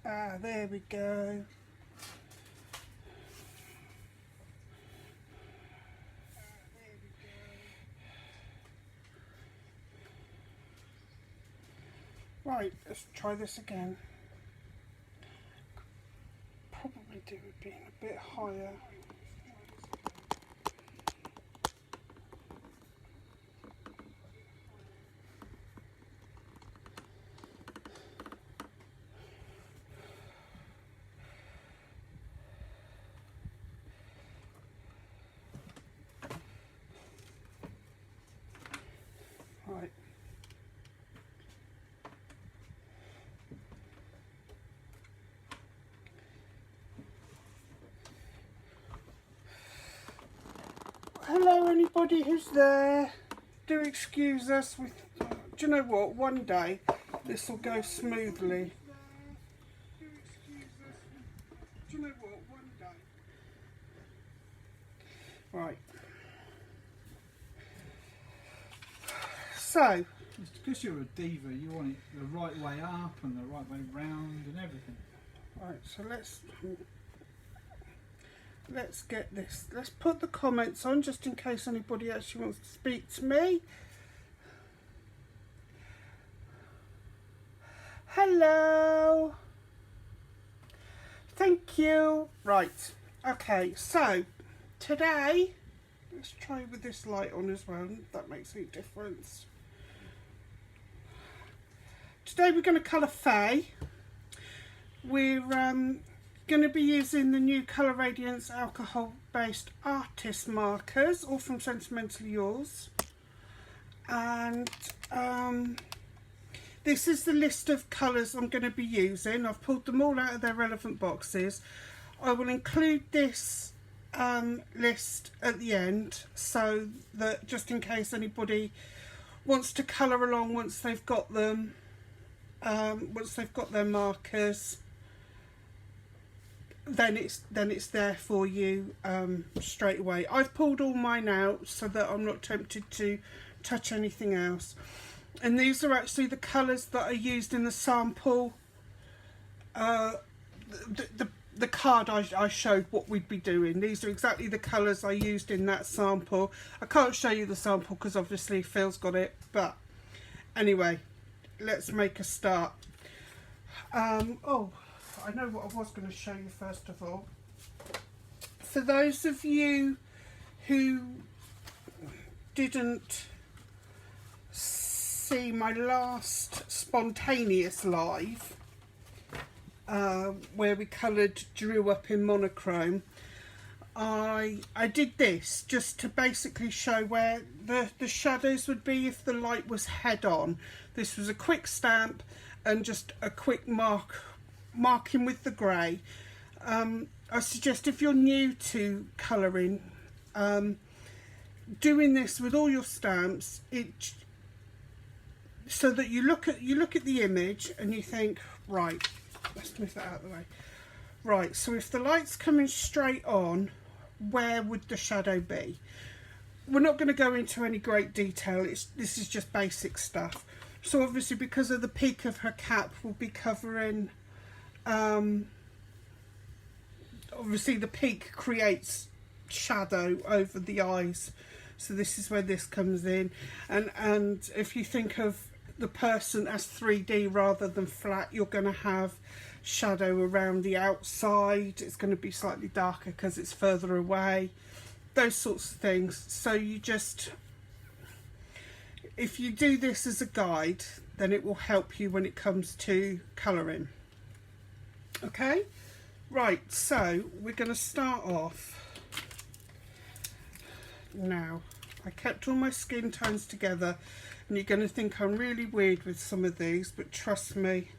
There we go. Right, let's try this again. Probably do it being a bit higher. Right. Hello anybody who's there. Do excuse us with, do you know what, one day this will go smoothly. Do you know what, one day. Right. So. It's because you're a diva, you want it the right way up and the right way round and everything. Right, so let's get this. Let's put the comments on just in case anybody actually wants to speak to me. Hello. Thank you. Right. Okay, so today, let's try with this light on as well. That makes a difference. Today we're going to colour FAY. We're going to be using the new Colour Radiance alcohol based artist markers, all from Sentimentally Yours. And this is the list of colours I'm going to be using. I've pulled them all out of their relevant boxes. I will include this list at the end so that just in case anybody wants to colour along once they've got them, once they've got their markers, then it's there for you straight away. I've pulled all mine out so that I'm not tempted to touch anything else. And these are actually the colours that are used in the sample, the card I showed what we'd be doing. These are exactly the colours I used in that sample. I can't show you the sample because obviously Phil's got it, but anyway, let's make a start. Oh, I know what I was going to show you first of all. For those of you who didn't see my last spontaneous live, where we coloured Drew up in monochrome, I did this just to basically show where the shadows would be if the light was head on. This was a quick stamp and just a quick marking with the grey. I suggest if you're new to colouring, doing this with all your stamps, so that you look at the image and you think, right, let's move that out of the way. Right, so if the light's coming straight on, where would the shadow be? We're not going to go into any great detail. This is just basic stuff. So obviously because of the peak of her cap, we'll be covering, obviously the peak creates shadow over the eyes. So this is where this comes in. And if you think of the person as 3D rather than flat, you're going to have shadow around the outside. It's going to be slightly darker because it's further away. Those sorts of things. So you just, if you do this as a guide, then it will help you when it comes to colouring. Okay, right, so we're going to start off now. I kept all my skin tones together, and you're going to think I'm really weird with some of these, but trust me.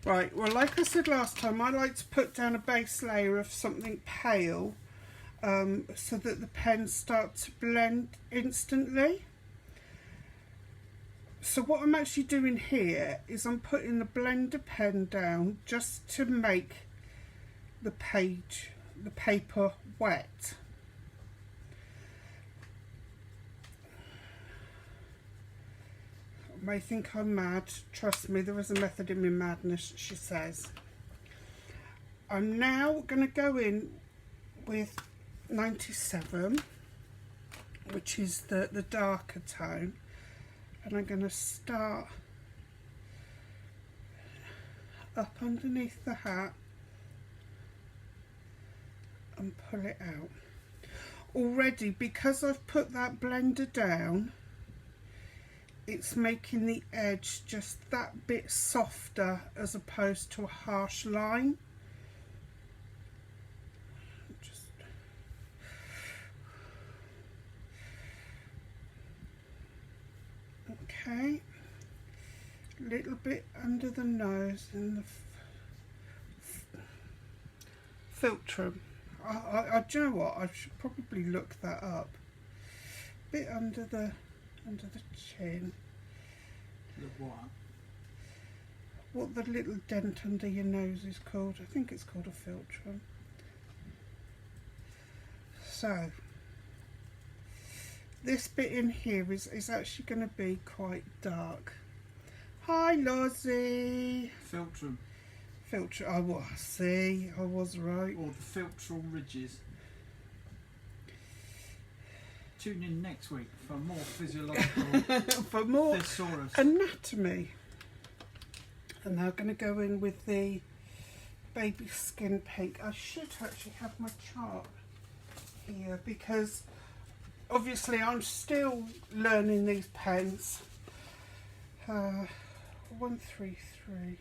Right, well, like I said last time, I like to put down a base layer of something pale, so that the pens start to blend instantly. So what I'm actually doing here is I'm putting the blender pen down just to make the paper wet. may think I'm mad. Trust me, there is a method in my madness, she says. I'm now going to go in with 97, which is the darker tone, and I'm going to start up underneath the hat and pull it out. Already, because I've put that blender down, it's making the edge just that bit softer as opposed to a harsh line. Okay, a little bit under the nose and the philtrum. Do you know what? I should probably look that up. A bit under the chin. The what? What the little dent under your nose is called? I think it's called a philtrum. So this bit in here is actually going to be quite dark. Hi, Lozzie. Philtrum. Filter. See, I was right. Or the philtral ridges. Tune in next week for more physiological For more thesaurus. Anatomy. And now I'm going to go in with the baby skin pink. I should actually have my chart here because obviously I'm still learning these pens. 133.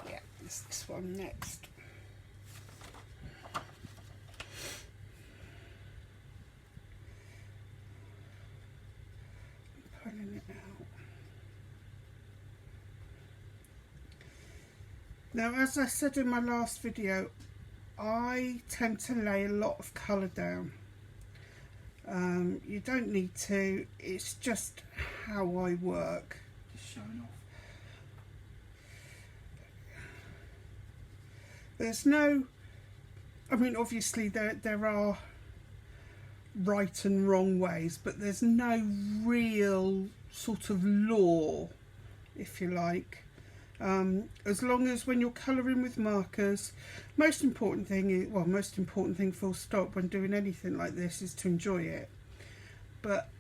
Yeah, this one next. I'm pulling it out. Now, as I said in my last video, I tend to lay a lot of colour down. You don't need to, it's just how I work. Just showing off. There's no, I mean obviously there are right and wrong ways, but there's no real sort of law, if you like. As long as when you're colouring with markers, most important thing full stop when doing anything like this is to enjoy it. But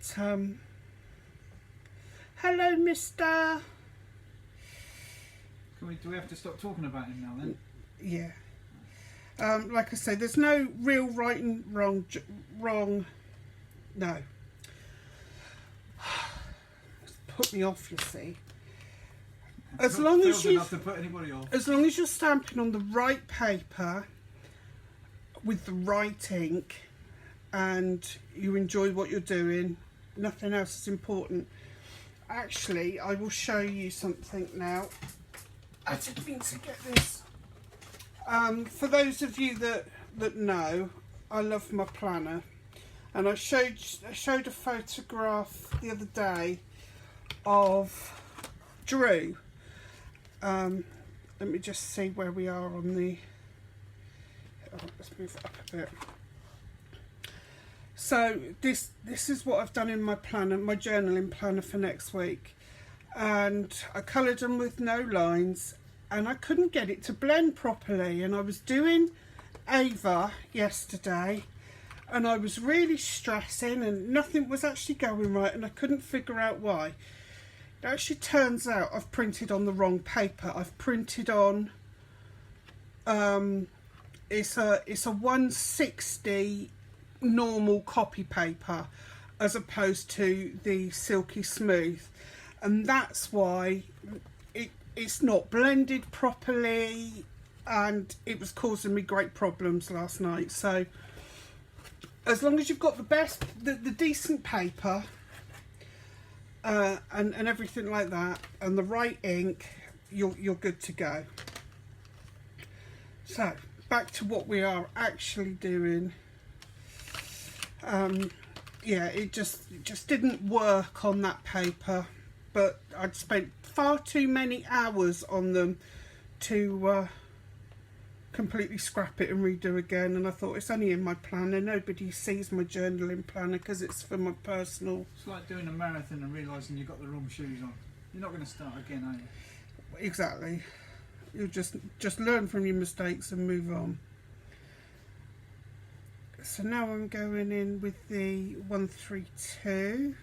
hello, mister. Do we have to stop talking about him now then? Yeah. Like I say, there's no real right and wrong. No. It's put me off, you see. As long as you're stamping on the right paper with the right ink and you enjoy what you're doing, nothing else is important. Actually, I will show you something now. I didn't mean to get this. For those of you that know, I love my planner, and I showed a photograph the other day of Drew. Let me just see where we are on the. Let's move it up a bit. So this is what I've done in my planner, my journaling planner for next week, and I coloured them with no lines. And I couldn't get it to blend properly, and I was doing Ava yesterday and I was really stressing and nothing was actually going right and I couldn't figure out why. It actually turns out I've printed on the wrong paper. I've printed on it's a 160 normal copy paper as opposed to the silky smooth, and that's why it's not blended properly and it was causing me great problems last night. So as long as you've got the decent paper and everything like that and the right ink, you're good to go. So back to what we are actually doing. Yeah, it just didn't work on that paper, but I'd spent far too many hours on them to completely scrap it and redo again. And I thought, it's only in my planner, nobody sees my journaling planner because it's for my personal. It's like doing a marathon and realising you've got the wrong shoes on. You're not going to start again, are you? Exactly. You just learn from your mistakes and move on. So now I'm going in with the 132.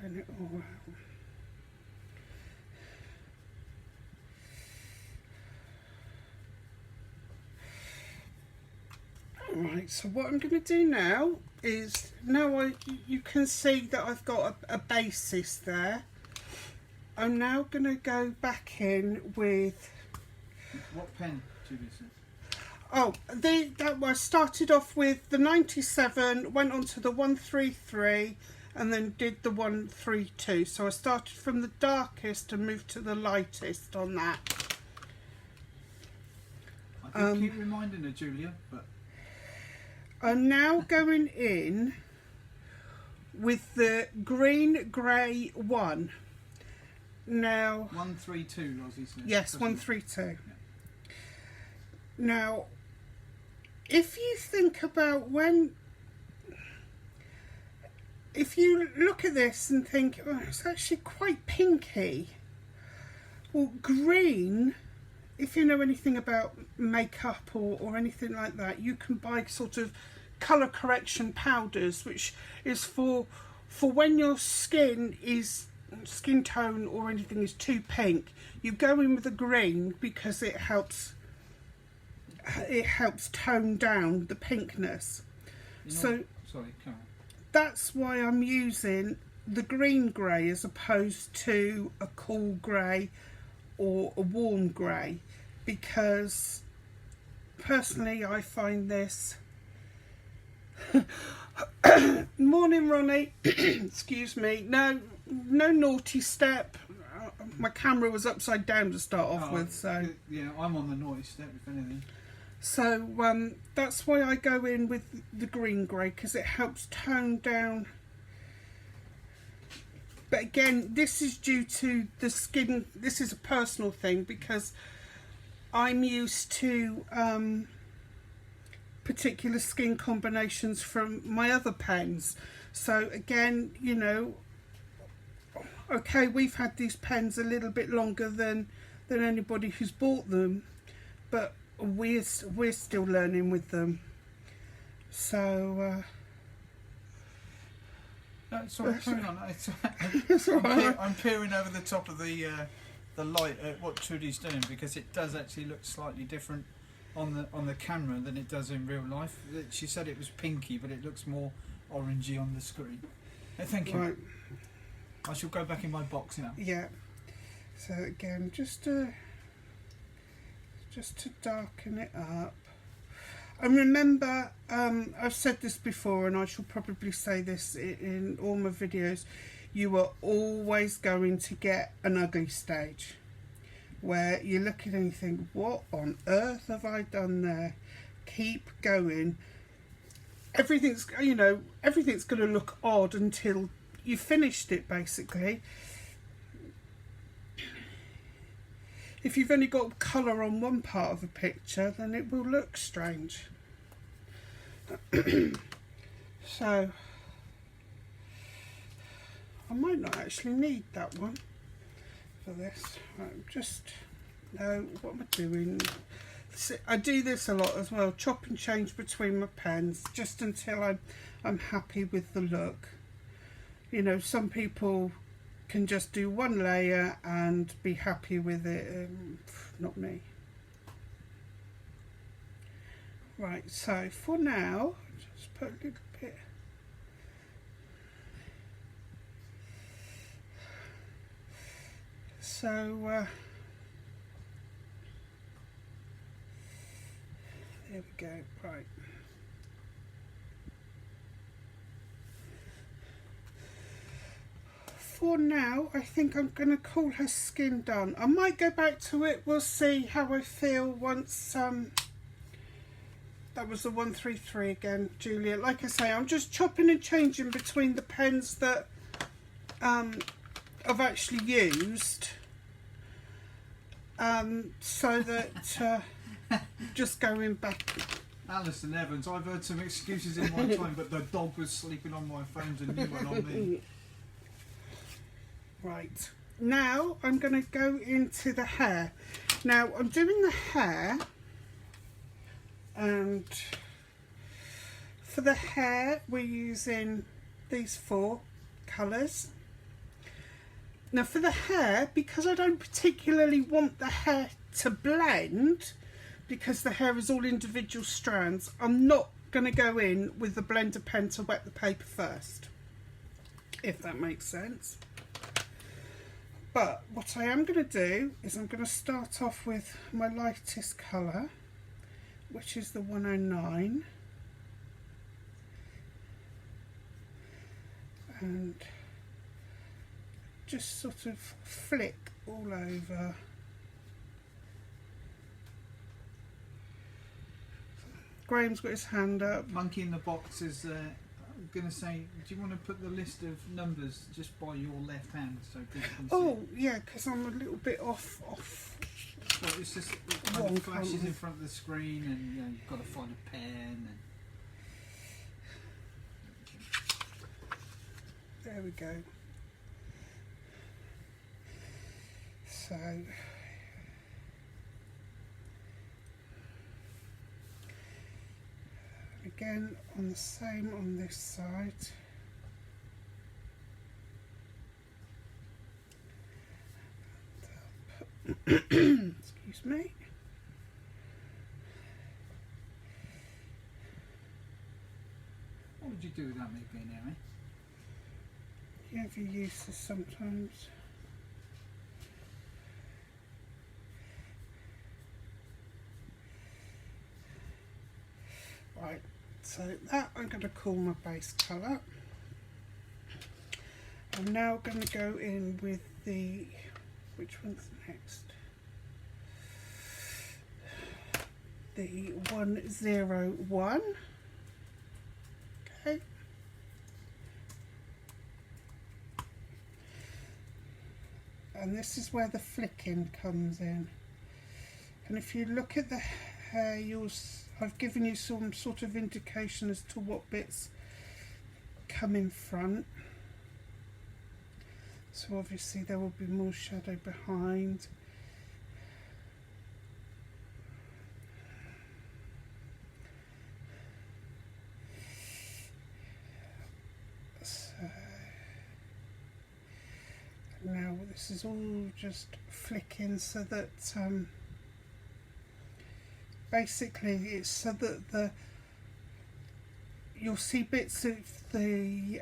Putting it all out. Right, so what I'm going to do now is, you can see that I've got a basis there. I'm now going to go back in with... What pen, Trudie? Oh, I started off with the 97, went on to the 133, and then did the 132. So I started from the darkest and moved to the lightest on that. I keep reminding her, Julia, but... I'm now going in with the green grey 1. Now 132, Rosie said. yes, 132. Yeah. Now, if you think about if you look at this and think, oh, it's actually quite pinky. Well, green, if you know anything about makeup or anything like that, you can buy sort of colour correction powders, which is for when your skin tone or anything is too pink. You go in with a green because it helps tone down the pinkness. Sorry, come on. That's why I'm using the green grey as opposed to a cool grey or a warm grey, because personally I find this... Morning, Ronnie. Excuse me. No naughty step. My camera was upside down to start off with, so yeah, I'm on the naughty step if anything. So that's why I go in with the green grey, because it helps tone down. But again, this is due to the skin. This is a personal thing, because I'm used to particular skin combinations from my other pens. So again, you know, okay, we've had these pens a little bit longer than anybody who's bought them, but we're still learning with them. So sorry, carry on. it's all right. I'm peering over the top of the light at what Trudie's doing, because it does actually look slightly different on the camera than it does in real life. She said it was pinky, but it looks more orangey on the screen. Thank you. Right. I shall go back in my box now. Yeah. So again, just to darken it up. And remember, I've said this before, and I shall probably say this in all my videos, you are always going to get an ugly stage where you look at it and you think, what on earth have I done there? Keep going. Everything's going to look odd until you finished it, basically. If you've only got colour on one part of a picture, then it will look strange. So I might not actually need that one for this. What am I doing? I do this a lot as well, chop and change between my pens just until I'm happy with the look. You know, some people can just do one layer and be happy with it. Not me. Right, so for now, just put a little bit. So there we go. Right. For now, I think I'm going to call her skin done. I might go back to it. We'll see how I feel once. That was the 133 again, Julia. Like I say, I'm just chopping and changing between the pens that I've actually used. so that just going back. Alison Evans, I've heard some excuses in my time, but the dog was sleeping on my phone's a new one on me. Right, now I'm going to go into the hair. Now I'm doing the hair, and for the hair we're using these 4 colours. Now for the hair, because I don't particularly want the hair to blend, because the hair is all individual strands, I'm not going to go in with the blender pen to wet the paper first, if that makes sense. But what I am going to do is I'm going to start off with my lightest colour, which is the 109, and just sort of flick all over. Graham's got his hand up. Monkey in the box is I'm going to say, do you want to put the list of numbers just by your left hand so people can see? Oh, yeah, because I'm a little bit off. So it's just it kind of flashes in front of the screen, and you know, you've got to find a pen. And there we go. So again on the same on this side. Excuse me. what would you do without me being here, eh? You have your uses sometimes. Right, so that I'm going to call my base colour. I'm now going to go in with the, which one's next? The 101. Okay. And this is where the flicking comes in. And if you look at the hair, I've given you some sort of indication as to what bits come in front. So obviously there will be more shadow behind. So now this is all just flicking so that basically it's so that you'll see bits of the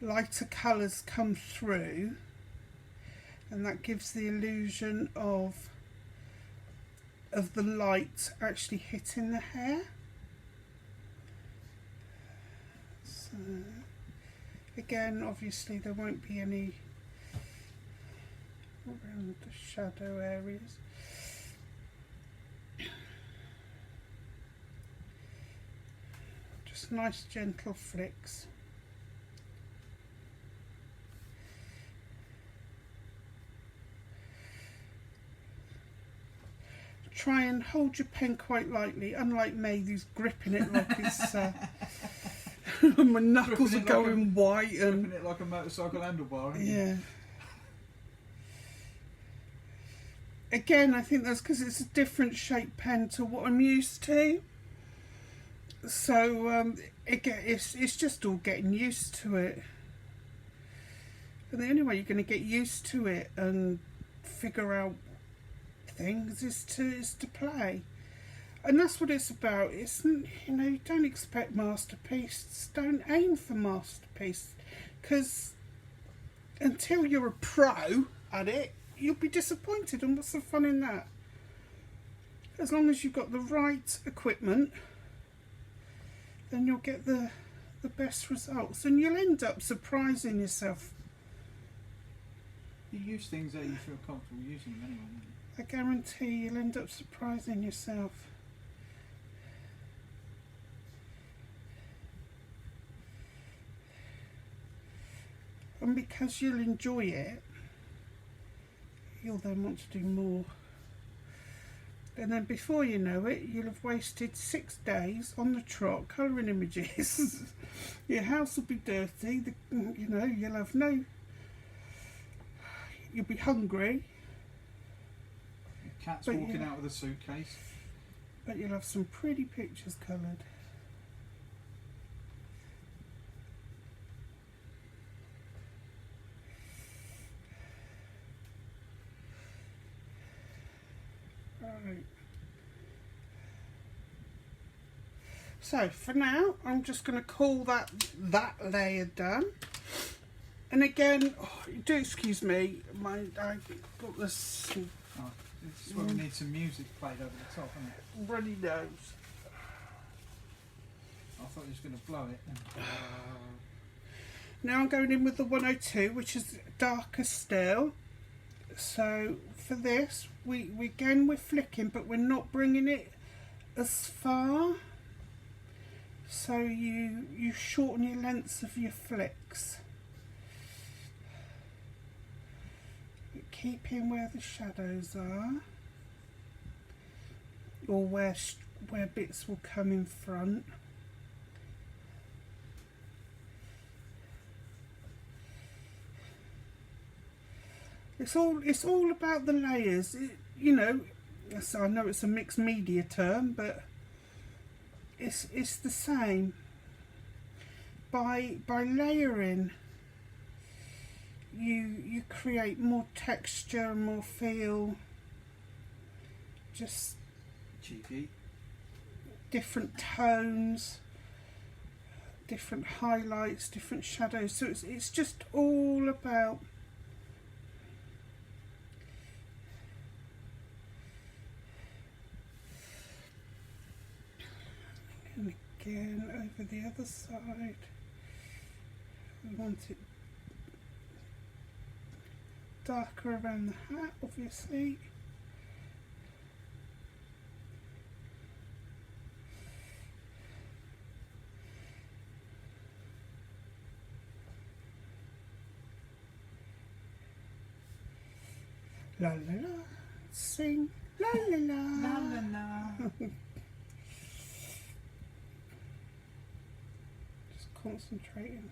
lighter colours come through, and that gives the illusion of the light actually hitting the hair. So again, obviously there won't be any around the shadow areas. Just nice gentle flicks. Try and hold your pen quite lightly, unlike me who's gripping it like it's my knuckles are going white and gripping it like a motorcycle handlebar. Yeah. Again, I think that's because it's a different shaped pen to what I'm used to. So it's just all getting used to it. And the only way you're going to get used to it and figure out things is to play, and that's what it's about. It's, you know, you don't expect masterpiece, don't aim for masterpiece, because until you're a pro at it you'll be disappointed, and what's the fun in that? As long as you've got the right equipment, then you'll get the best results, and you'll end up surprising yourself. You use things that you feel comfortable using them anyway, don't you? I guarantee you'll end up surprising yourself. And because you'll enjoy it, you'll then want to do more. And then before you know it, you'll have wasted 6 days on the trot colouring images. Your house will be dirty, you know, you'll have no... You'll be hungry. The cat's But walking yeah. out with a suitcase. But you'll have some pretty pictures coloured. Right. So for now, I'm just going to call that layer done. And again, do excuse me, I got this Oh, this is where we need some music played over the top, isn't it? runny nose. I thought you was going to blow it. Now I'm going in with the 102, which is darker still. So for this, we're flicking, but we're not bringing it as far. So you shorten your lengths of your flicks. Keeping where the shadows are, or where bits will come in front. It's all about the layers. You know, yes, I know it's a mixed media term, but it's the same. By layering, you create more texture and more feel. Just Cheeky. different tones, different highlights, different shadows. So it's just all about and again over the other side. We want it darker around the hat, obviously. La la la, sing la la la. La la la. Just concentrating.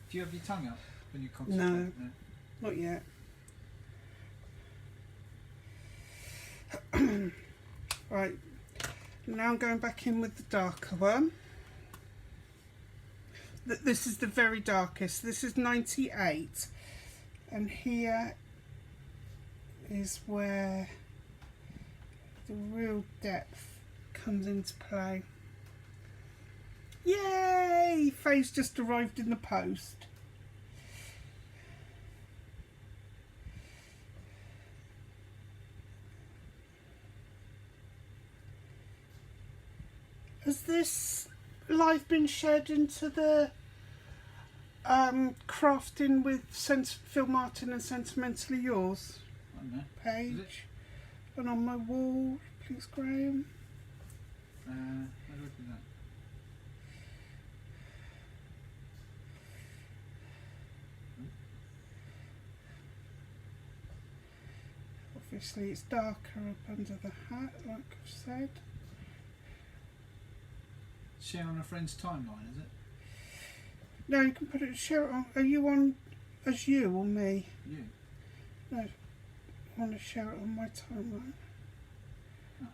Do you have your tongue up when you concentrate? No. Not yet. Right, now I'm going back in with the darker one. This is the very darkest. This is 98, and here is where the real depth comes into play. Yay! FAY's just arrived in the post. Has this live been shared into the crafting with Phil Martin and Sentimentally Yours I don't know. page? And on my wall, please, Graham. How do I do that? Obviously it's darker up under the hat, like I've said. Share on a friend's timeline, is it? No, you can put it, share it on. Are you on as you or me? You. No, I want to share it on my timeline. Oh.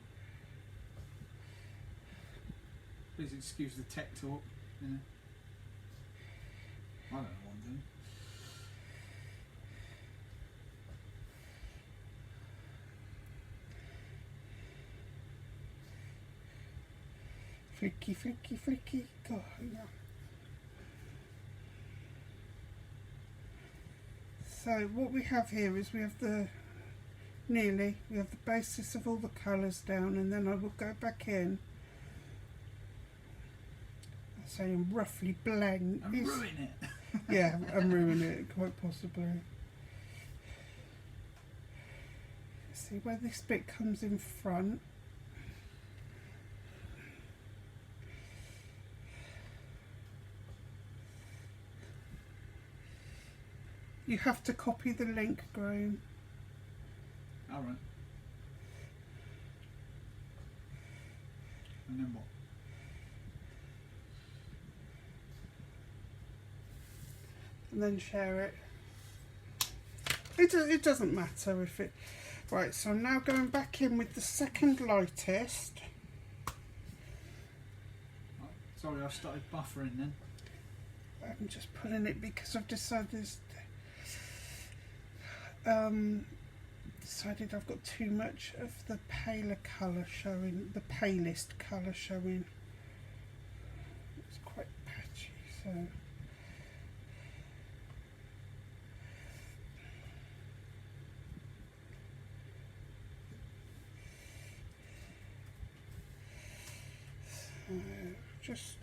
Please excuse the tech talk. You know. I don't know what I'm doing. Flicky, flicky, flicky. God, yeah. So what we have here is we have the basis of all the colours down, and then I will go back in. I say roughly blend. And ruin it. Yeah, and ruin it quite possibly. See where this bit comes in front. You have to copy the link, Graham. Alright. And then what? And then share it. It doesn't matter if it... Right, so I'm now going back in with the second lightest. Sorry, I started buffering then. I'm just putting it because I've decided I've got too much of the paler colour showing, the palest colour showing. It's quite patchy, so... Just,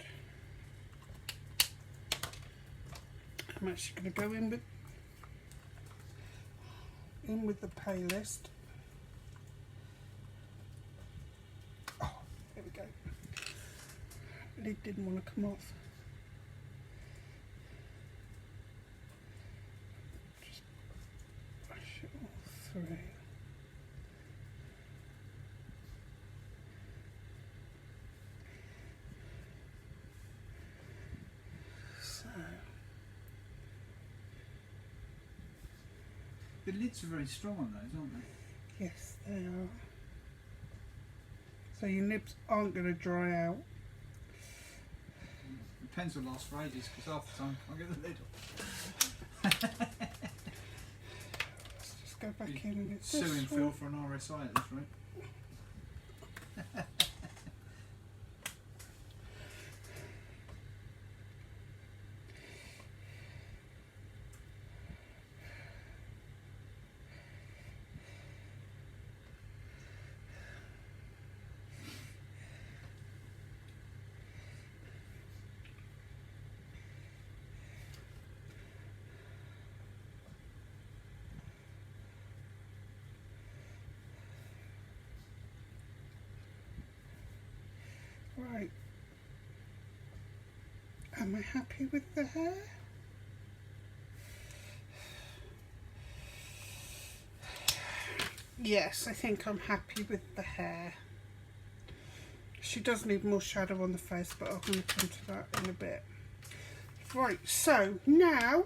I'm actually going to go in with the palest. Oh, there we go. Lid didn't want to come off. Just brush it all through. The lids are very strong on those, aren't they? Yes, they are. So your nibs aren't going to dry out. The pens will last for ages because half the time I can't get the lid off. Let's just go back in with this Suing Phil one. for an RSI at this rate. Right. Am I happy with the hair? Yes, I think I'm happy with the hair. She does need more shadow on the face, but I'm going to come to that in a bit. Right, so now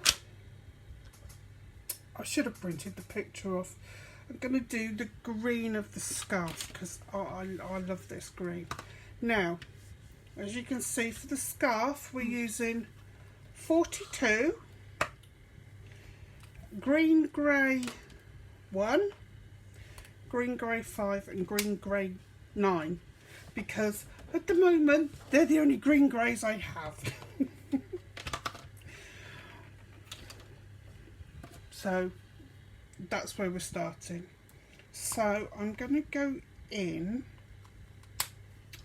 I should have printed the picture off. I'm going to do the green of the scarf because I love this green. Now, as you can see, for the scarf we're using 42, green grey 1, green grey 5 and green grey 9, because at the moment they're the only green greys I have. So that's where we're starting. So I'm going to go in.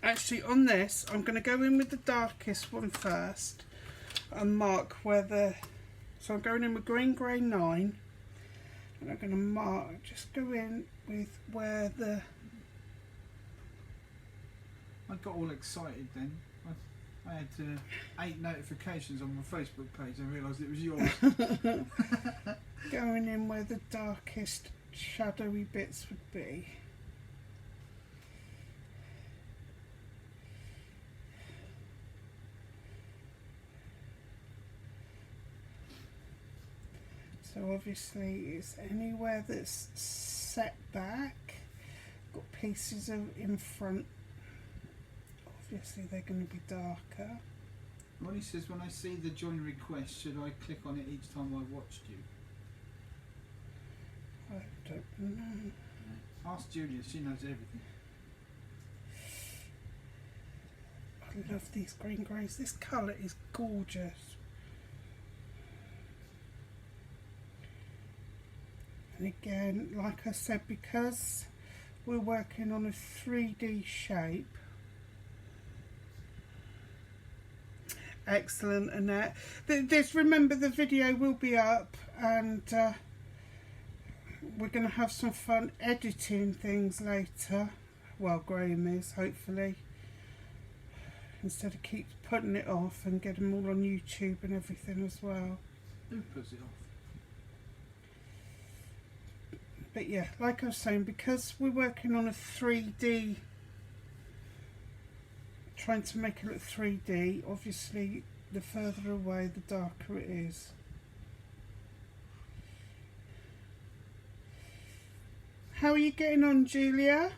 Actually, on this, I'm going to go in with the darkest one first and mark where the... So I'm going in with green grey 9 and I'm going to mark, just go in with where the... I got all excited then. I had 8 notifications on my Facebook page and realised it was yours. Going in where the darkest shadowy bits would be. So obviously it's anywhere that's set back, got pieces of in front, obviously they're going to be darker. Ronnie says, when I see the join request, should I click on it each time I've watched you? I don't know. Ask Julia, she knows everything. I love these green greys, this colour is gorgeous. And again, like I said, because we're working on a 3D shape. Excellent, Annette. This, remember, the video will be up and we're going to have some fun editing things later. Well, Graham is, hopefully. Instead of keep putting it off and get them all on YouTube and everything as well. Who puts it off? But yeah, like I was saying, because we're working on a 3D, trying to make it look 3D, obviously the further away the darker it is. How are you getting on, Julia?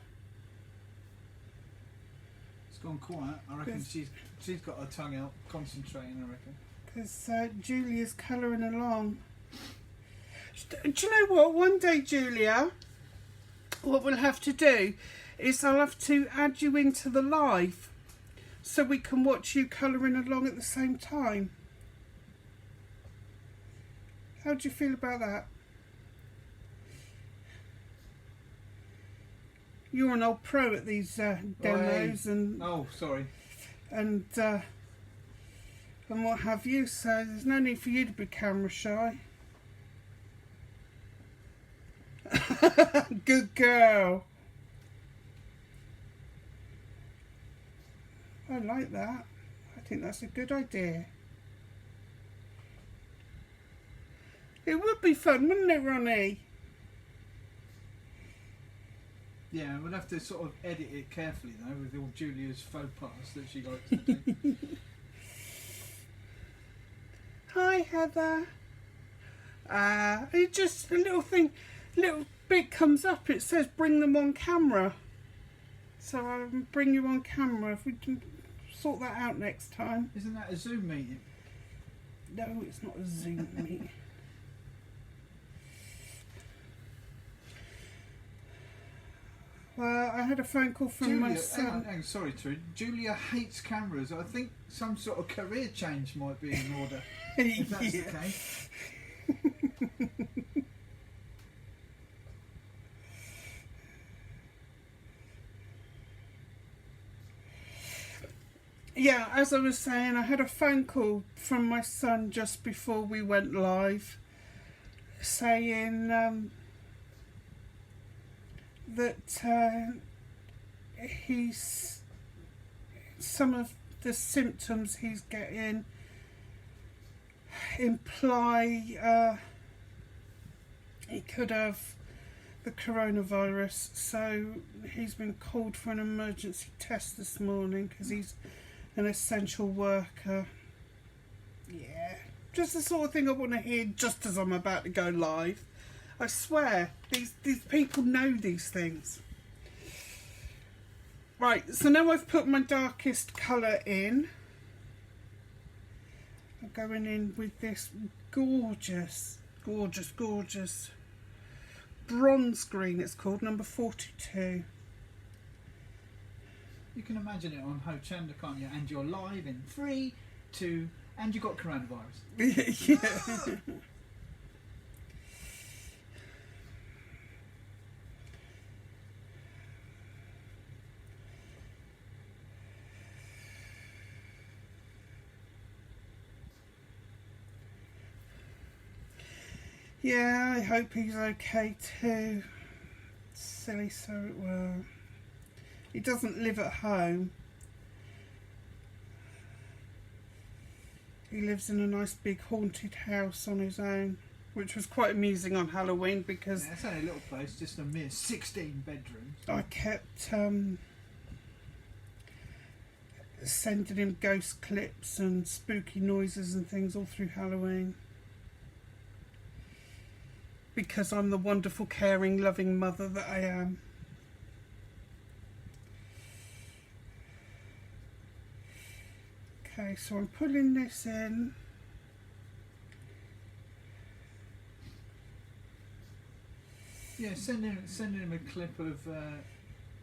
It's gone quiet. I reckon she's got her tongue out, concentrating, I reckon. Because Julia's colouring along. Do you know what? One day, Julia, what we'll have to do is I'll have to add you into the live so we can watch you colouring along at the same time. How do you feel about that? You're an old pro at these demos and oh, sorry, and what have you, so there's no need for you to be camera shy. Good girl. I like that. I think that's a good idea. It would be fun, wouldn't it, Ronnie? Yeah, we'll have to sort of edit it carefully though, with all Julia's faux pas that she likes to do. Hi, Heather. It just a little bit comes up. It says bring them on camera. So I'll bring you on camera if we can sort that out next time. Isn't that a Zoom meeting? No, it's not a Zoom meeting. Well, I had a phone call from my son. Hang on, sorry, Trudie. Julia hates cameras. I think some sort of career change might be in order. If that's the case. Yeah, as I was saying, I had a phone call from my son just before we went live saying that some of the symptoms he's getting imply he could have the coronavirus, so he's been called for an emergency test this morning because he's an essential worker. Yeah, just the sort of thing I want to hear just as I'm about to go live. I swear, these people know these things. Right, so now I've put my darkest colour in. I'm going in with this gorgeous bronze green, it's called, number 42. You can imagine it on Ho Chanda, can't you? And you're live in 3, 2, and you got coronavirus. Yeah. Yeah, I hope he's okay too. Silly so it will. He doesn't live at home. He lives in a nice big haunted house on his own, which was quite amusing on Halloween because it's only a little place, just a mere 16 bedrooms. I kept sending him ghost clips and spooky noises and things all through Halloween. Because I'm the wonderful, caring, loving mother that I am. Okay, so I'm pulling this in. Yeah, sending him a clip of,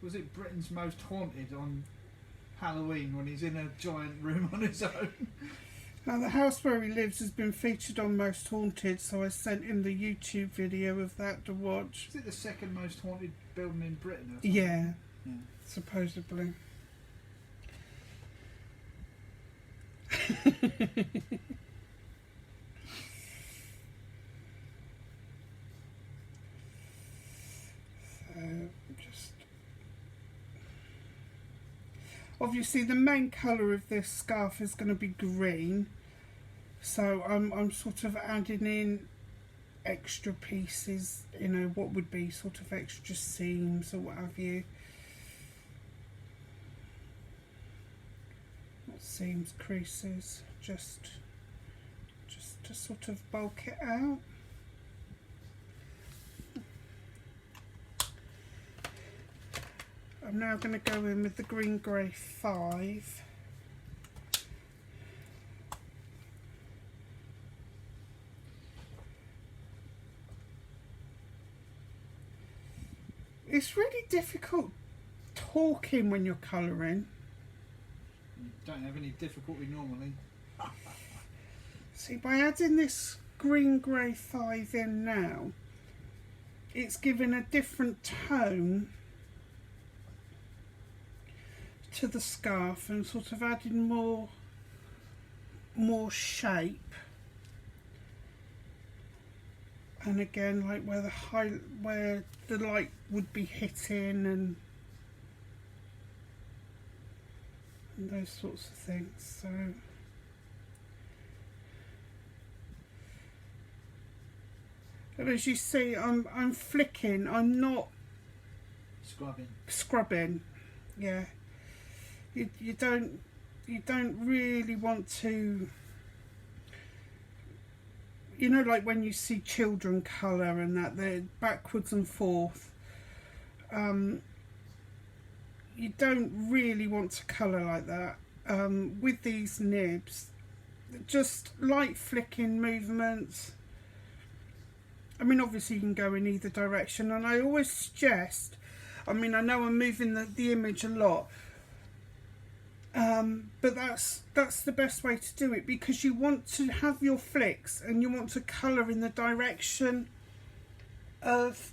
was it Britain's Most Haunted on Halloween when he's in a giant room on his own? Now, the house where he lives has been featured on Most Haunted, so I sent him the YouTube video of that to watch. Is it the second most haunted building in Britain or something? Yeah, yeah. Supposedly. Obviously the main colour of this scarf is going to be green, so I'm sort of adding in extra pieces, you know, what would be sort of extra seams or what have you. Not seams, creases, just to sort of bulk it out. I'm now going to go in with the green grey 5. It's really difficult talking when you're colouring. You don't have any difficulty normally. See, by adding this green grey 5 in now, it's giving a different tone to the scarf and sort of adding more shape. And again, like where the light would be hitting and those sorts of things. So and as you see, I'm flicking. I'm not scrubbing. Yeah, you don't really want to. You know, like when you see children colour and that, they're backwards and forth. You don't really want to colour like that. With these nibs, just light flicking movements. I mean, obviously you can go in either direction, and I always suggest, I mean, I know I'm moving the image a lot, but that's the best way to do it, because you want to have your flicks and you want to colour in the direction of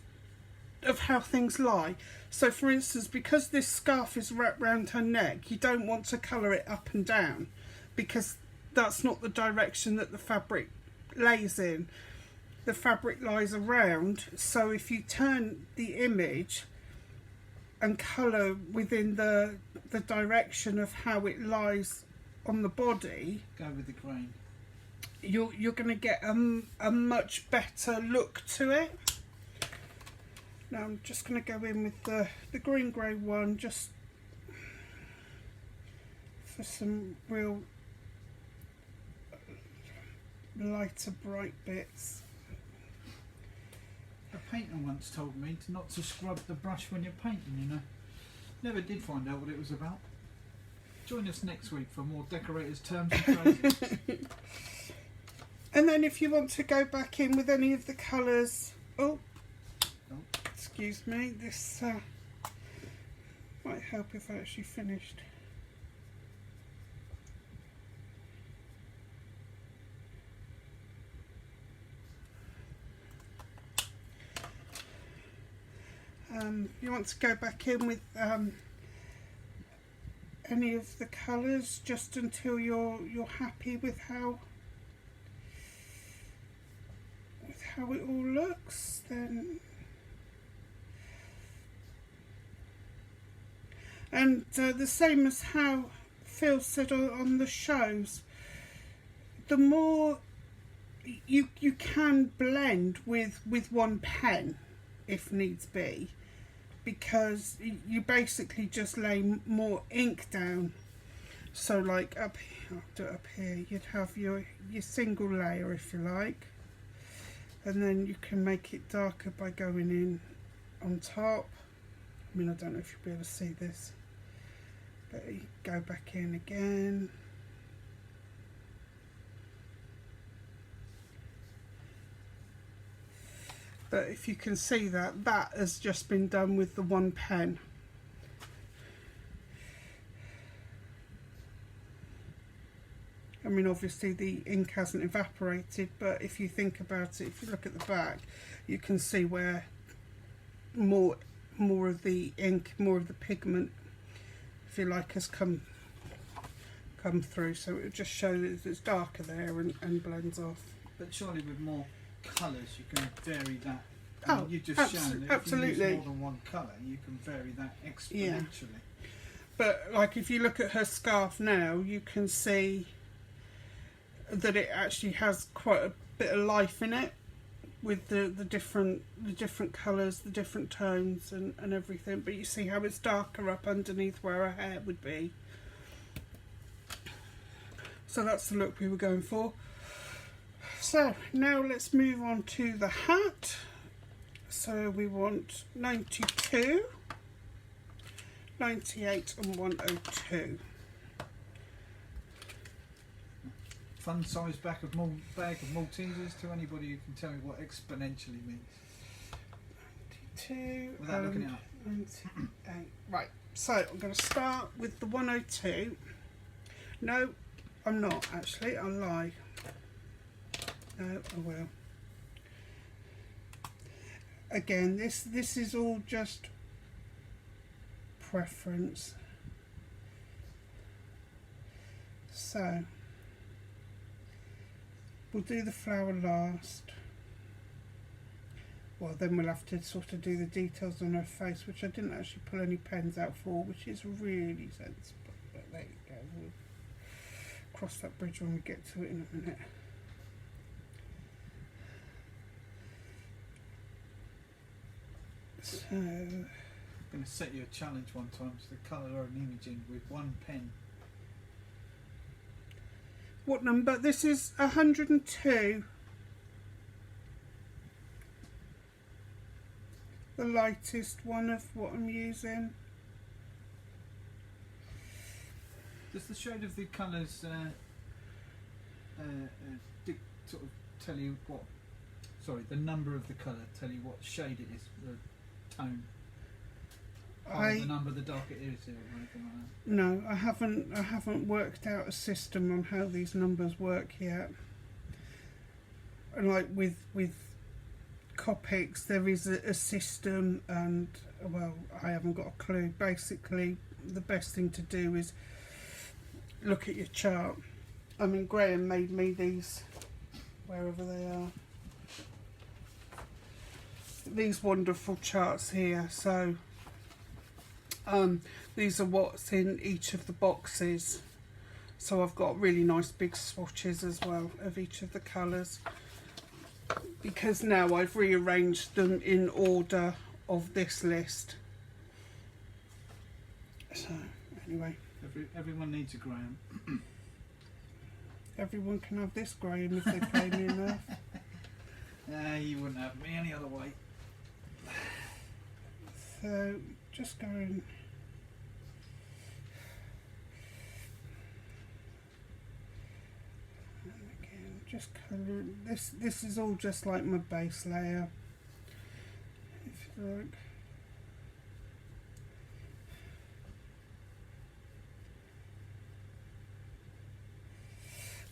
how things lie. So for instance, because this scarf is wrapped round her neck, you don't want to colour it up and down, because that's not the direction that the fabric lays in. The fabric lies around, so if you turn the image and colour within the direction of how it lies on the body, go with the grain. You're going to get a much better look to it. Now I'm just going to go in with the green grey one, just for some real lighter bright bits. A painter once told me not to scrub the brush when you're painting, you know. Never did find out what it was about. Join us next week for more decorators' terms and phrases. And then if you want to go back in with any of the colours... Oh, excuse me, this might help if I actually finished. You want to go back in with any of the colours just until you're happy with how it all looks. Then and the same as how Phil said on the shows, the more you can blend with one pen if needs be, because you basically just lay more ink down. So like up here, I'll do it up here, you'd have your single layer if you like, and then you can make it darker by going in on top. I mean, I don't know if you'll be able to see this, but you go back in again. But if you can see that has just been done with the one pen. I mean, obviously the ink hasn't evaporated, but if you think about it, if you look at the back, you can see where more of the ink, more of the pigment, if you like, has come through. So it will just show that it's darker there and blends off. But surely with more colours you can vary that. Oh, you've just shown that absolutely. If you use more than one colour, you can vary that exponentially. Yeah. But like if you look at her scarf now, you can see that it actually has quite a bit of life in it, with the different colours, the different tones and everything. But you see how it's darker up underneath where her hair would be. So that's the look we were going for. So now let's move on to the hat. So we want 92, 98 and 102. Fun size bag of Maltesers to anybody who can tell me what exponentially means. 92 without looking it up. 98. Right, so I'm going to start with the 102. No, I'm not actually, I'll lie. No, I will. Again, this is all just preference. So we'll do the flower last. Well, then we'll have to sort of do the details on her face, which I didn't actually pull any pens out for, which is really sensible. But there you go. We'll cross that bridge when we get to it in a minute. So I'm going to set you a challenge one time to colour an image in with one pen. what number? This is 102. The lightest one of what I'm using. Does the shade of the colours sort of tell you what? Sorry, the number of the colour tell you what shade it is, the tone. The number, the darker it is, or anything like that. No, I haven't worked out a system on how these numbers work yet. And like with Copics, there is a system, and well, I haven't got a clue. Basically, the best thing to do is look at your chart. I mean, Graham made me these, wherever they are. These wonderful charts here. So these are what's in each of the boxes. So I've got really nice big swatches as well of each of the colours, because now I've rearranged them in order of this list. So anyway, everyone needs a Graham. Everyone can have this Graham if they pay me enough. You wouldn't have me any other way. So just going. Again, just colour this. This is all just like my base layer. If you like.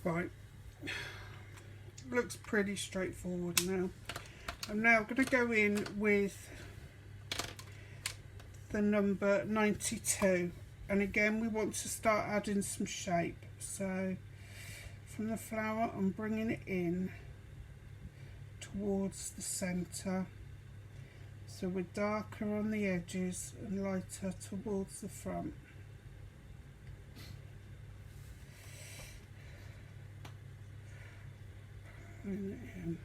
Right, looks pretty straightforward now. I'm now going to go in with the number 92, and again we want to start adding some shape. So from the flower I'm bringing it in towards the centre, so we're darker on the edges and lighter towards the front. Bring it in.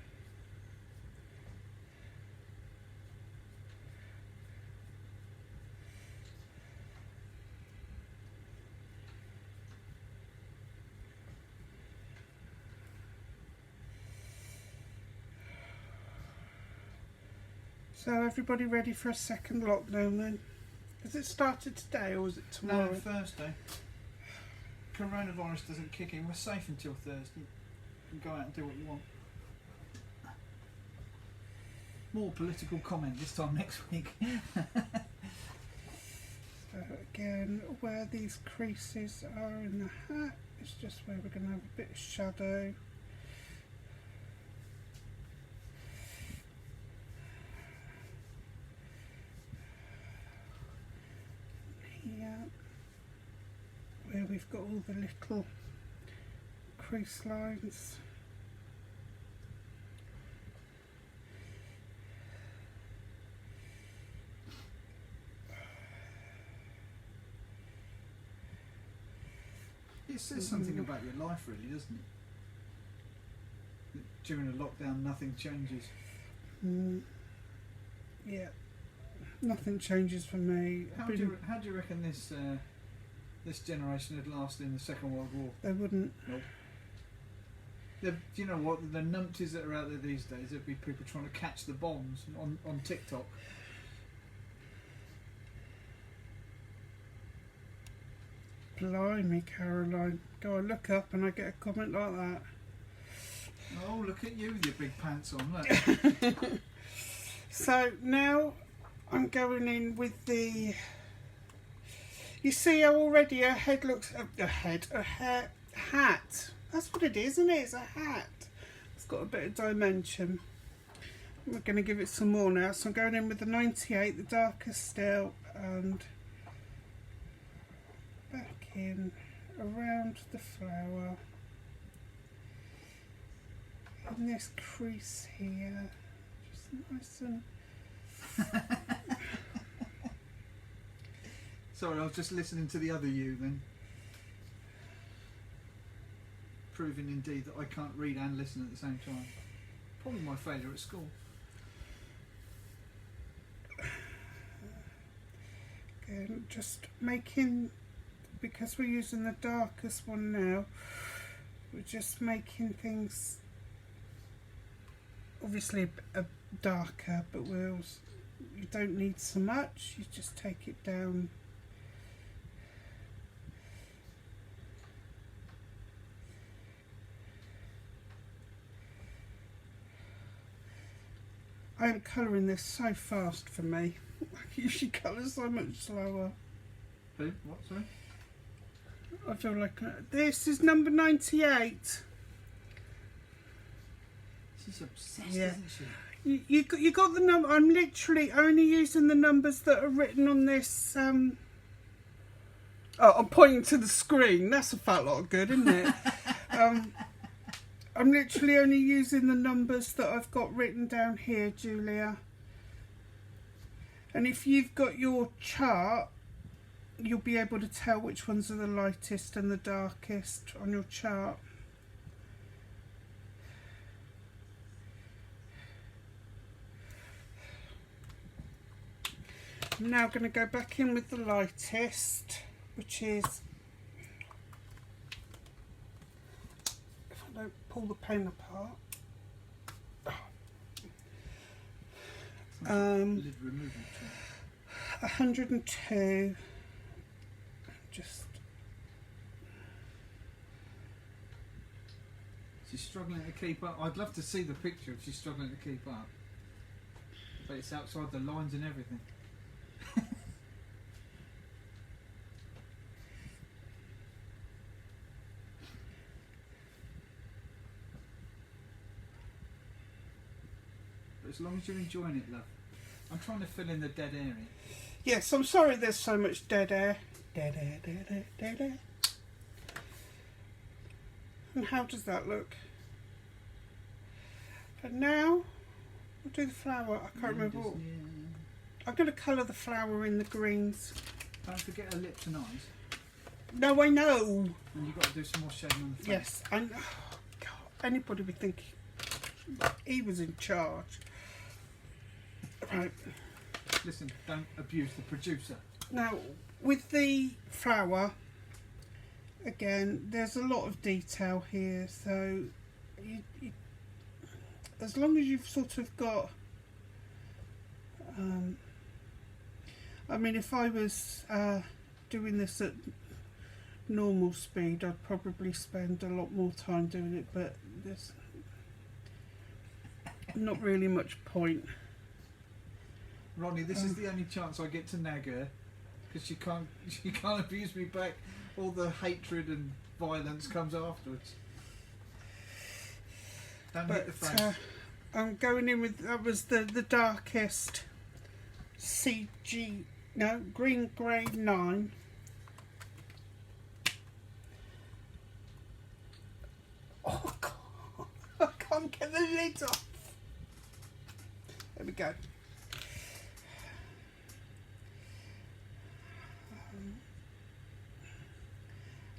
So everybody ready for a second lockdown then? Has it started today or is it tomorrow? No, Thursday. Coronavirus doesn't kick in. We're safe until Thursday. You can go out and do what you want. More political comment this time next week. So again, where these creases are in the hat is just where we're going to have a bit of shadow. Here, where we've got all the little crease lines. It says something about your life, really, doesn't it? During a lockdown, nothing changes. Yeah, nothing changes for me. How do you reckon this generation would last in the Second World War? They wouldn't. Nope. Do you know what? The numpties that are out there these days, there'd be people trying to catch the bombs on TikTok. Blimey, Caroline. Go and look up and I get a comment like that. Oh, look at you with your big pants on, look. So now I'm going in with the... You see how already her head looks... a hat. That's what it is, isn't it? It's a hat. It's got a bit of dimension. We're going to give it some more now. So I'm going in with the 98, the darker still, and back in around the flower. In this crease here. Just nice and... Sorry, I was just listening to the other you then. Proving indeed that I can't read and listen at the same time. Probably my failure at school. Again, just making, because we're using the darkest one now, we're just making things obviously a darker, but you don't need so much, you just take it down. I am colouring this so fast for me. I usually colour so much slower. Who? What, sorry? I feel like this is number 98. She's obsessed, Yeah. isn't she? You got the number. I'm literally only using the numbers that are written on this. Oh, I'm pointing to the screen. That's a fat lot of good, isn't it? I'm literally only using the numbers that I've got written down here, Julia. And if you've got your chart, you'll be able to tell which ones are the lightest and the darkest on your chart. I'm now going to go back in with the lightest, which is... Don't pull the pen apart. Lid removal tool. 102. Just... She's struggling to keep up. I'd love to see the picture if she's struggling to keep up. But it's outside the lines and everything. As long as you're enjoying it, love. I'm trying to fill in the dead area. Yes, I'm sorry there's so much dead air. Dead air, dead air, dead air. And how does that look? But now, we'll do the flower. I can't remember what. I'm going to colour the flower in the greens. Don't forget her lips and eyes. No, I know. And you've got to do some more shading on the face. Yes, and oh, God, anybody would think he was in charge. Right. Listen, don't abuse the producer. Now, with the flower, again, there's a lot of detail here, so as long as you've sort of got... I mean, if I was doing this at normal speed, I'd probably spend a lot more time doing it, but there's not really much point. Ronnie, this is the only chance I get to nag her, because she can't abuse me back. All the hatred and violence comes afterwards. Don't hit the face. I'm going in with, that was the darkest green grey 9. Oh God, I can't get the lid off. There we go.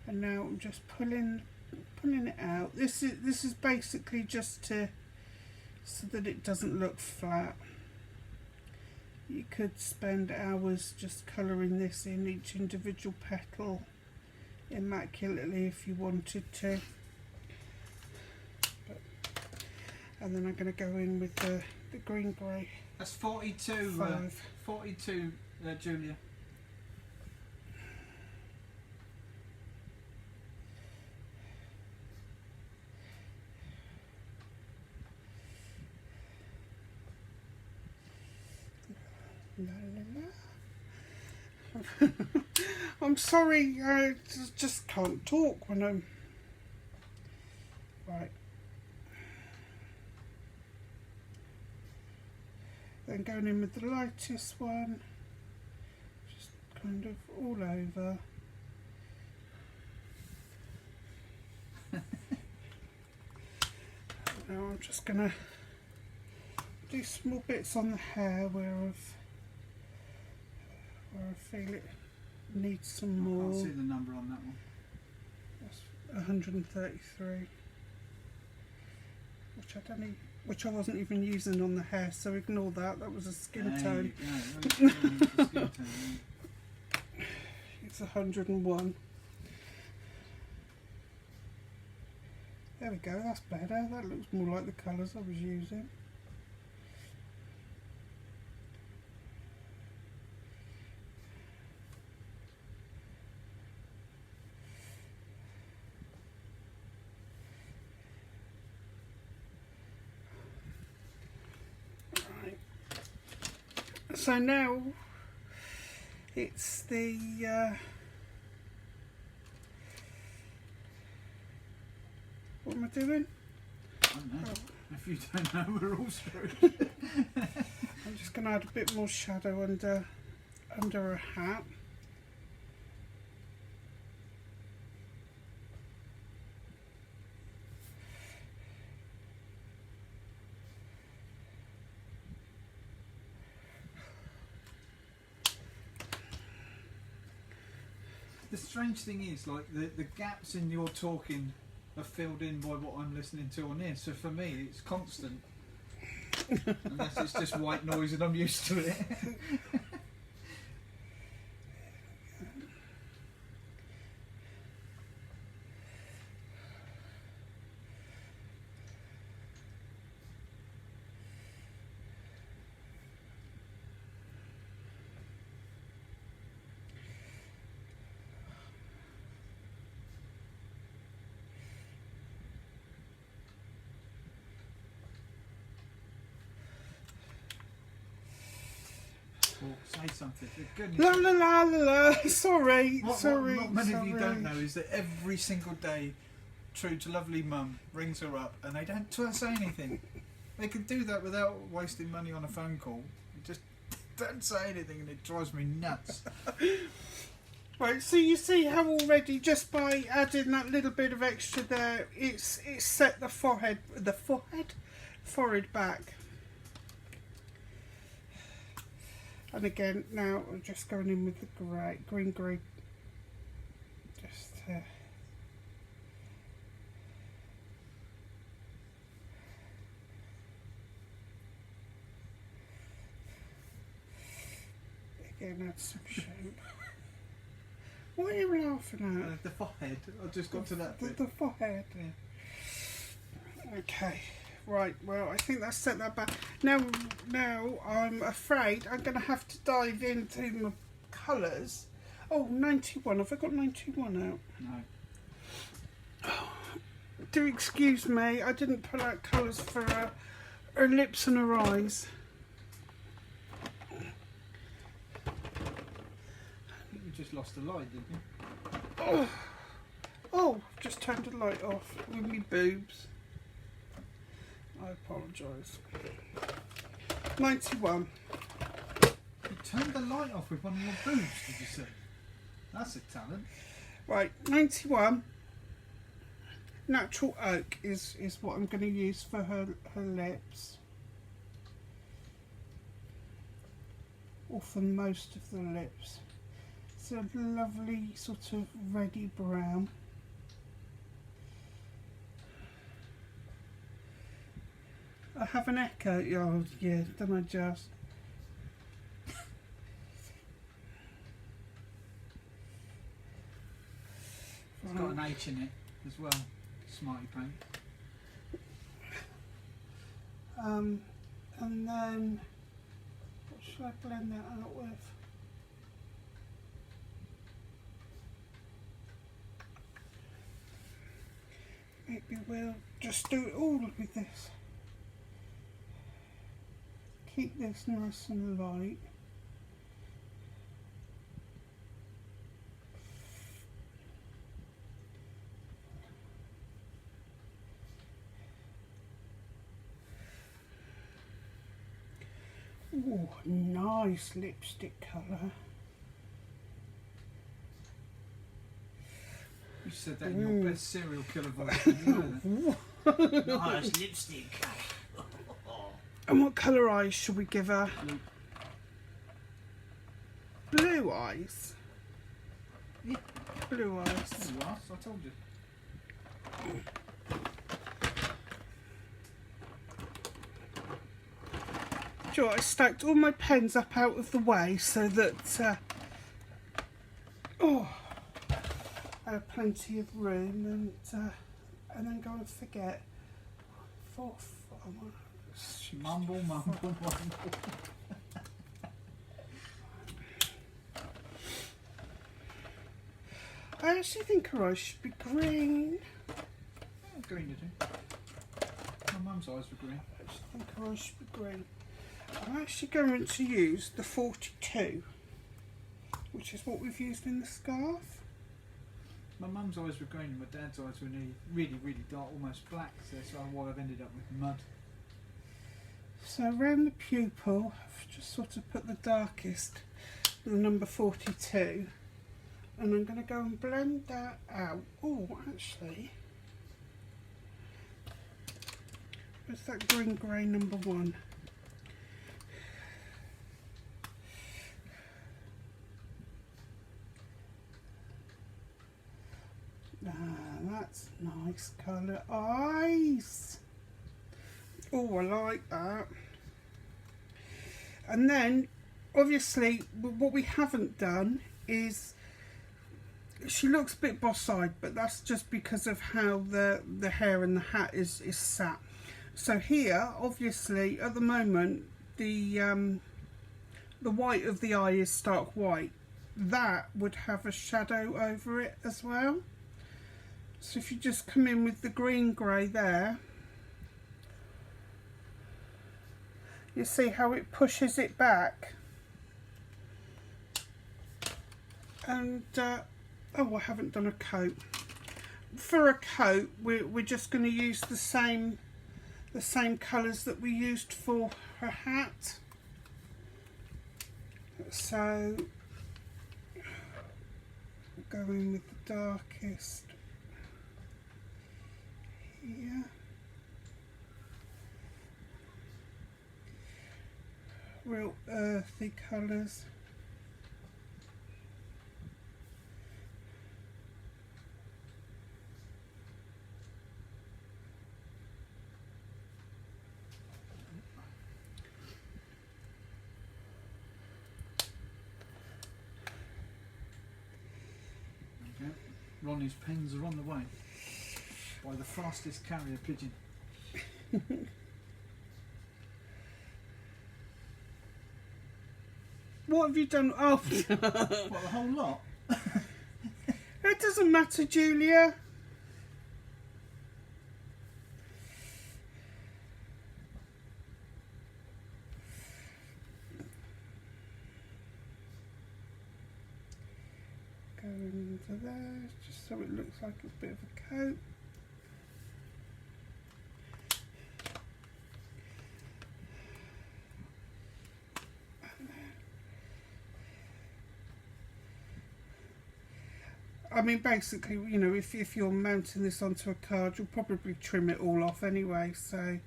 And now I'm just pulling it out. This is basically just to so that it doesn't look flat. You could spend hours just colouring this in each individual petal immaculately if you wanted to. And then I'm going to go in with the green grey. That's 42. 42, Julia. La, la, la. I'm sorry, I just can't talk when I'm... Right. Then going in with the lightest one, just kind of all over. Now I'm just going to do small bits on the hair where I feel it needs some more. I can't see the number on that one. That's 133, which I wasn't even using on the hair, so ignore that. That was a skin tone. It's 101. There we go, that's better. That looks more like the colours I was using. Right. So now it's the what am I doing? I don't know. If you don't know, we're all screwed. I'm just going to add a bit more shadow under her hat. The strange thing is, like, the gaps in your talking are filled in by what I'm listening to on here. So for me, it's constant. Unless it's just white noise and I'm used to it. Say something. For goodness La sake. la la la la. Sorry, What not many of you don't know is that every single day, Trude's lovely mum rings her up and they don't say anything. They can do that without wasting money on a phone call. Just don't say anything and it drives me nuts. Right, so you see how already just by adding that little bit of extra there, it's set the forehead back. And again, now I'm just going in with the green grey. Just again, add some shape. What are you laughing at? The forehead. I just got to that bit. The forehead. Yeah. Okay. Right, well, I think that's set that back. Now I'm afraid I'm going to have to dive into my colours. Oh, 91. Have I got 91 out? No. Do excuse me, I didn't pull out colours for her lips and her eyes. You just lost the light, didn't you? Oh, just turned the light off with me boobs. I apologise. 91. You turned the light off with one of your boobs, did you say? That's a talent. Right, 91. Natural oak is what I'm going to use for her lips. Or for most of the lips. It's a lovely sort of reddy brown. A have an echo? Oh, yeah, don't I just? It's got an H in it as well. Smarty paint. And then what should I blend that out with? Maybe we'll just do it all with this. Keep this nice and light. Oh, nice lipstick colour. You said that in your best serial killer voice. Did you know that? Nice lipstick colour. And what colour eyes should we give her? Blue. Blue eyes? Yeah. Blue eyes. Blue eyes, I told you. Do you know what, I stacked all my pens up out of the way so that I have plenty of room and then go and forget. Mumble, mumble, mumble. I actually think her eyes should be green. Yeah, green to do. My mum's eyes were green. I actually think her eyes should be green. I'm actually going to use the 42, which is what we've used in the scarf. My mum's eyes were green and my dad's eyes were really, really dark, almost black, so that's why I've ended up with mud. So around the pupil, I've just sort of put the darkest, the number 42, and I'm going to go and blend that out. Oh, actually, where's that green grey number 1? That's nice colour eyes. Oh, I like that. And then obviously what we haven't done is, she looks a bit boss-eyed, but that's just because of how the hair and the hat is sat. So here, obviously, at the moment, the white of the eye is stark white. That would have a shadow over it as well. So if you just come in with the green grey there, you see how it pushes it back. And oh, I haven't done a coat. For a coat, we're just going to use the same colours that we used for her hat. So go in with the darkest here. Real earthy colours. Okay. Ronnie's pens are on the way by the fastest carrier pigeon. What have you done? Oh, What, the whole lot? it doesn't matter, Julia. Go into there, just so it looks like a bit of a coat. I mean, basically, you know, if you're mounting this onto a card, you'll probably trim it all off anyway, so.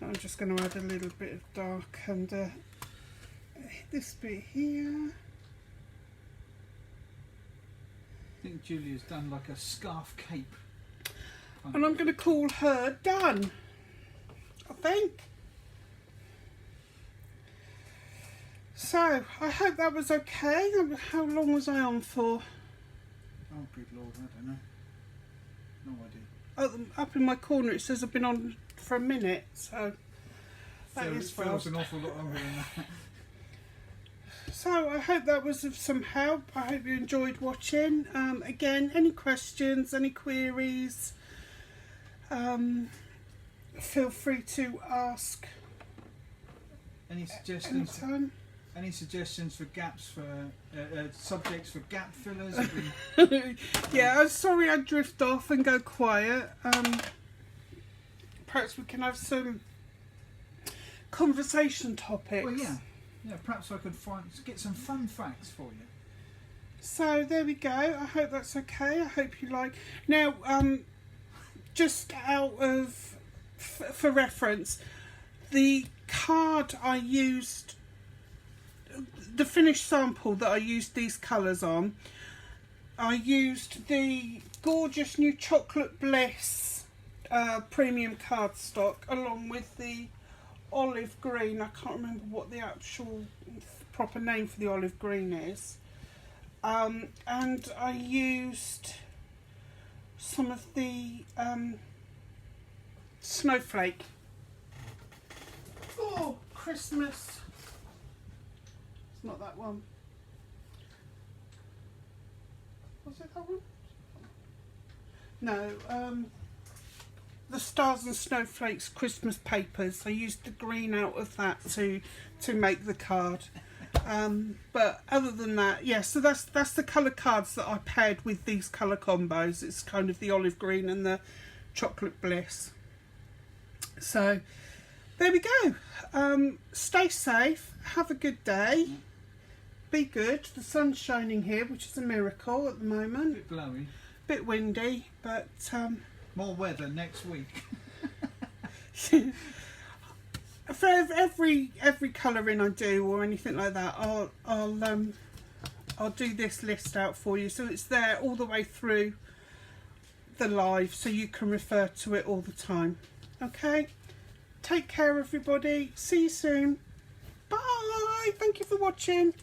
I'm just going to add a little bit of dark under this bit here. think Julia's done like a scarf cape. And I'm going to call her done, I think. So, I hope that was okay. How long was I on for? Oh, good lord, I don't know. No idea. Up in my corner it says I've been on for a minute, so that is feels fast. an awful lot longer than that. So I hope that was of some help. I hope you enjoyed watching. Again, any questions, any queries, feel free to ask Any suggestions? anytime. Any suggestions for gaps for subjects for gap fillers? Yeah, I'm sorry I drift off and go quiet. Perhaps we can have some conversation topics. Well, yeah. Perhaps I could get some fun facts for you. So there we go. I hope that's okay. I hope you like. Now, just out of for reference, the card I used, the finished sample that I used these colours on, I used the gorgeous new Chocolate Bliss premium cardstock along with the olive green. I can't remember what the actual proper name for the olive green is. And I used some of the snowflake. Oh, Christmas. It's not that one. Was it that one? No, the Stars and Snowflakes Christmas papers. I used the green out of that to make the card. But other than that, yeah, so that's the colour cards that I paired with these colour combos. It's kind of the olive green and the Chocolate Bliss. So there we go. Stay safe, have a good day, be good. The sun's shining here, which is a miracle at the moment. Bit blowy. Bit windy, but more weather next week. for every colouring I do or anything like that, I'll do this list out for you, so it's there all the way through the live, so you can refer to it all the time. Okay, take care everybody, see you soon, bye, thank you for watching.